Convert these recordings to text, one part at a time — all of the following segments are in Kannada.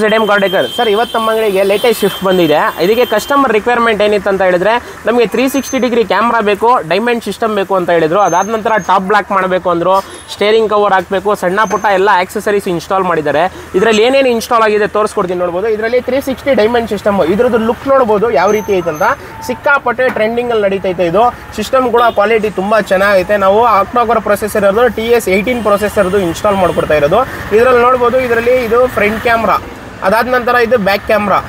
ZM ಕಾರ್ಡೇಕರ್ ಸರ್, ಇವತ್ತು ನಮ್ಮ ಅಂಗಡಿಗೆ ಲೇಟೆಸ್ಟ್ ಶಿಫ್ಟ್ ಬಂದಿದೆ. ಇದಕ್ಕೆ ಕಸ್ಟಮರ್ ರಿಕ್ವೈರ್ಮೆಂಟ್ ಏನಿತ್ತು ಅಂತ ಹೇಳಿದ್ರೆ, ನಮಗೆ 360 ಡಿಗ್ರಿ ಕ್ಯಾಮ್ರಾ ಬೇಕು, ಡೈಮಂಡ್ ಸಿಸ್ಟಮ್ ಬೇಕು ಅಂತ ಹೇಳಿದ್ರು. ಅದಾದ ನಂತರ ಟಾಪ್ ಬ್ಲಾಕ್ ಮಾಡಬೇಕು ಅಂದರು, ಸ್ಟೇರಿಂಗ್ ಕವರ್ ಹಾಕಬೇಕು, ಸಣ್ಣ ಪುಟ್ಟ ಎಲ್ಲ ಆಕ್ಸೆಸರೀಸ್ ಇನ್ಸ್ಟಾಲ್ ಮಾಡಿದ್ದಾರೆ. ಇದರಲ್ಲಿ ಏನೇನು ಇನ್ಸ್ಟಾಲ್ ಆಗಿದೆ ತೋರಿಸ್ಕೊಡ್ತೀನಿ, ನೋಡ್ಬೋದು. ಇದರಲ್ಲಿ 360 ಡೈಮಂಡ್ ಸಿಸ್ಟಮ್, ಇದ್ರದ್ದು ಲುಕ್ ನೋಡ್ಬೋದು ಯಾವ ರೀತಿ ಐತೆ ಅಂತ. ಸಿಕ್ಕಾಪಟ್ಟೆ ಟ್ರೆಂಡಿಂಗಲ್ಲಿ ನಡೀತೈತೆ ಇದು ಸಿಸ್ಟಮ್ ಕೂಡ. ಕ್ವಾಲಿಟಿ ತುಂಬ ಚೆನ್ನಾಗೈತೆ. ನಾವು ಆಕ್ಟೋಕೋರ್ ಪ್ರೊಸೆಸರ್ ಇರೋದು TS18 ಪ್ರೊಸೆಸರ್ದು ಇನ್ಸ್ಟಾಲ್ ಮಾಡ್ಕೊಡ್ತಾ ಇರೋದು. ಇದರಲ್ಲಿ ನೋಡ್ಬೋದು, ಇದರಲ್ಲಿ ಇದು ಫ್ರಂಟ್ ಕ್ಯಾಮ್ರಾ, ಅದಾದ ನಂತರ ಇದು ಬ್ಯಾಕ್ ಕ್ಯಾಮ್ರಾ,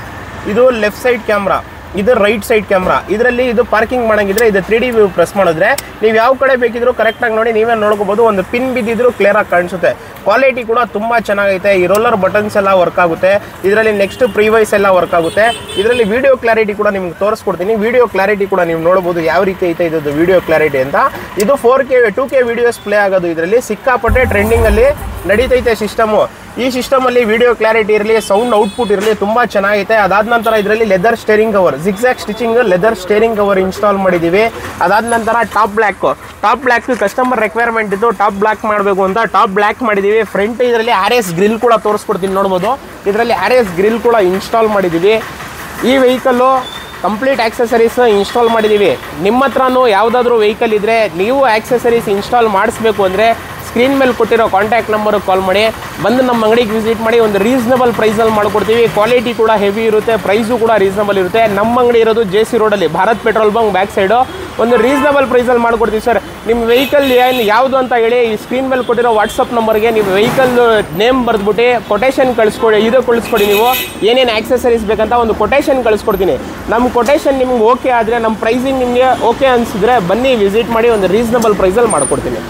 ಇದು ಲೆಫ್ಟ್ ಸೈಡ್ ಕ್ಯಾಮ್ರಾ, ಇದು ರೈಟ್ ಸೈಡ್ ಕ್ಯಾಮ್ರಾ. ಇದರಲ್ಲಿ ಇದು ಪಾರ್ಕಿಂಗ್ ಮಾಡೋಂಗಿದ್ರೆ ಇದು 3D ವ್ಯೂ ಪ್ರೆಸ್ ಮಾಡಿದ್ರೆ ನೀವು ಯಾವ ಕಡೆ ಬೇಕಿದ್ರು ಕರೆಕ್ಟಾಗಿ ನೋಡಿ ನೀವೇ ನೋಡ್ಕೋಬೋದು. ಒಂದು ಪಿನ್ ಬಿದ್ದಿದ್ರು ಕ್ಲಿಯರಾಗಿ ಕಾಣಿಸುತ್ತೆ. ಕ್ವಾಲಿಟಿ ಕೂಡ ತುಂಬ ಚೆನ್ನಾಗೈತೆ. ಈ ರೋಲರ್ ಬಟನ್ಸ್ ಎಲ್ಲ ವರ್ಕ್ ಆಗುತ್ತೆ. ಇದರಲ್ಲಿ ನೆಕ್ಸ್ಟ್ ಪ್ರೀವೈಸ್ ಎಲ್ಲ ವರ್ಕ್ ಆಗುತ್ತೆ. ಇದರಲ್ಲಿ ವಿಡಿಯೋ ಕ್ಲಾರಿಟಿ ಕೂಡ ನಿಮ್ಗೆ ತೋರಿಸ್ಕೊಡ್ತೀನಿ. ವಿಡಿಯೋ ಕ್ಲಾರಿಟಿ ಕೂಡ ನೀವು ನೋಡ್ಬೋದು ಯಾವ ರೀತಿ ಐತೆ ಇದು ವಿಡಿಯೋ ಕ್ಲಾರಿಟಿ ಅಂತ. ಇದು 4K 2K ವಿಡಿಯೋಸ್ ಪ್ಲೇ ಆಗೋದು. ಇದರಲ್ಲಿ ಸಿಕ್ಕಾಪಟ್ಟೆ ಟ್ರೆಂಡಿಂಗಲ್ಲಿ ನಡೀತೈತೆ ಸಿಸ್ಟಮು. ಈ ಸಿಸ್ಟಮಲ್ಲಿ ವಿಡಿಯೋ ಕ್ಲಾರಿಟಿ ಇರಲಿ, ಸೌಂಡ್ ಔಟ್ಪುಟ್ ಇರಲಿ, ತುಂಬ ಚೆನ್ನಾಗೈತೆ. ಅದಾದ ನಂತರ ಇದರಲ್ಲಿ leather steering cover, zigzag stitching leather steering cover install ಮಾಡಿದ್ದೀವಿ. ಅದಾದ ನಂತರ ಟಾಪ್ ಬ್ಲ್ಯಾಕ್ ಕಸ್ಟಮರ್ ರಿಕ್ವೈರ್ಮೆಂಟ್ ಇದ್ದು ಟಾಪ್ ಬ್ಲ್ಯಾಕ್ ಮಾಡಬೇಕು ಅಂತ ಟಾಪ್ ಬ್ಲ್ಯಾಕ್ ಮಾಡಿದ್ದೀವಿ. ಫ್ರಂಟ್ ಇದರಲ್ಲಿ RS ಗ್ರಿಲ್ ಕೂಡ ತೋರಿಸ್ಕೊಡ್ತೀನಿ, ನೋಡ್ಬೋದು. ಇದರಲ್ಲಿ RS ಗ್ರಿಲ್ ಕೂಡ ಇನ್ಸ್ಟಾಲ್ ಮಾಡಿದ್ದೀವಿ. ಈ ವೆಹಿಕಲ್ಲು ಕಂಪ್ಲೀಟ್ ಆಕ್ಸೆಸರೀಸ್ ಇನ್ಸ್ಟಾಲ್ ಮಾಡಿದ್ದೀವಿ. ನಿಮ್ಮ ಹತ್ರನೂ ಯಾವುದಾದ್ರೂ ವೆಹಿಕಲ್ ಇದ್ದರೆ, ನೀವು ಆಕ್ಸೆಸರೀಸ್ ಇನ್ಸ್ಟಾಲ್ ಮಾಡಿಸ್ಬೇಕು ಅಂದರೆ ಸ್ಕ್ರೀನ್ ಮೇಲೆ ಕೊಟ್ಟಿರೋ ಕಾಂಟ್ಯಾಕ್ಟ್ ನಂಬರ್ಗೆ ಕಾಲ್ ಮಾಡಿ, ಬಂದು ನಮ್ಮ ಅಂಗಡಿಗೆ ವಿಸಿಟ್ ಮಾಡಿ. ಒಂದು ರೀಸನಬಲ್ ಪ್ರೈಸಲ್ಲಿ ಮಾಡ್ಕೊಡ್ತೀವಿ. ಕ್ವಾಲಿಟಿ ಕೂಡ ಹೆವಿ ಇರುತ್ತೆ, ಪ್ರೈಸು ಕೂಡ ರೀಸನಬಲ್ ಇರುತ್ತೆ. ನಮ್ಮ ಅಂಗಡಿ ಇರೋದು JC ರೋಡಲ್ಲಿ, Bharat petrol bunk back side. ಒಂದು ರೀಸನಬಲ್ ಪ್ರೈಸಲ್ಲಿ ಮಾಡ್ಕೊಡ್ತೀವಿ ಸರ್. ನಿಮ್ಮ ವೆಹಿಕಲ್ ಯಾವುದು ಅಂತ ಹೇಳಿ ಈ ಸ್ಕ್ರೀನ್ ಮೇಲೆ ಕೊಟ್ಟಿರೋ ವಾಟ್ಸಪ್ ನಂಬರ್ಗೆ ನೀವು ವೆಹಿಕಲ್ ನೇಮ್ ಬರೆದ್ಬಿಟ್ಟು ಕೊಟೇಶನ್ ಕಳಿಸ್ಕೊಡಿ. ನೀವು ಏನೇನು ಆಕ್ಸೆಸರೀಸ್ ಬೇಕಂತ ಒಂದು ಕೊಟೇಶನ್ ಕಳಿಸ್ಕೊಡ್ತೀನಿ. ನಮ್ಮ ಕೊಟೇಶನ್ ನಿಮ್ಗೆ ಓಕೆ ಆದರೆ, ನಮ್ಮ ಪ್ರೈಸಿಂಗ್ ನಿಮಗೆ ಓಕೆ ಅನಿಸಿದ್ರೆ ಬನ್ನಿ ವಿಸಿಟ್ ಮಾಡಿ, ಒಂದು ರೀಸನಬಲ್ ಪ್ರೈಸಲ್ಲಿ ಮಾಡ್ಕೊಡ್ತೀನಿ.